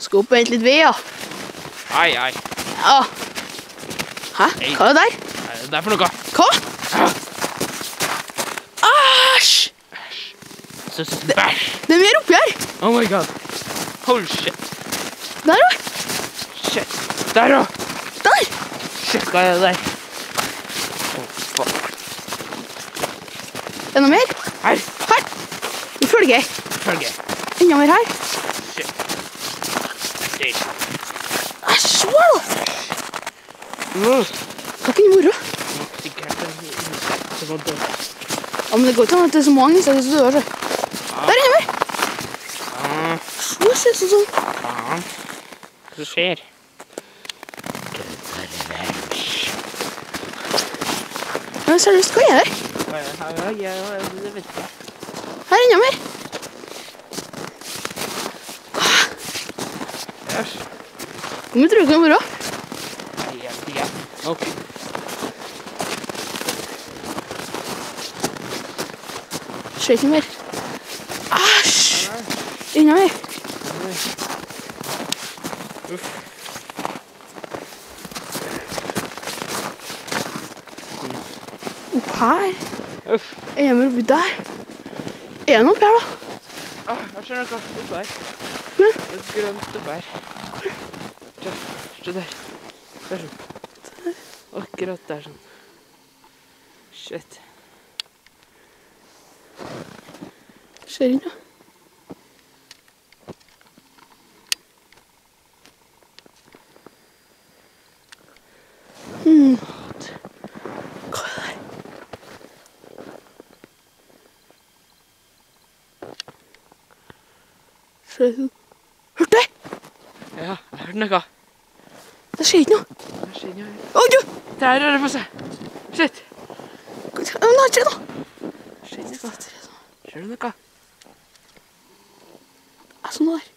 Skal opp og hente litt ved, ja. Ai. Ja. Hæ? Hva er det der? Hva er det der for noe? Hva? Æsj! Bæsj. Det er mer oppi her. Oh my god. Holy shit. Der da. Shit. Der da. Der. Shit, hva er det der? Oh, fuck. Er det noe mer? Her. Her. Vi følger. Enda mer her. Shit. Æsj, hva da? Hva kan det være? Sikkert en insekt som var død. Ja, men det går ikke an at det er så mange insekter som dør, så. Der er mer. Så ser det sånn. Faen. Hva skjer? Men seriøst, hva er det? Ja, det vet jeg. Her er enda mer. Æsj. Hvor mye tror du det kan være? Ja. Ok. Skjer ikke mer. Æsj! Enda mer. Uff. Opp her. Uff. Enda mer oppi der. Er det noe oppi her da? Jeg ser noe oppe her. Hvor? Et grønt oppe her. Se der. Der sånn. Akkurat der sånn. Shit. Skjer ikke noe. Hva er det der? Skjer det sånn? Hørte du? Ja, jeg hørte noe. Det skjer ikke noe. Jeg ser ikke noe. Oi, du! Der rører det på seg. Shit. Men det har skjedd noe. Ser du noe? Jeg så noe der.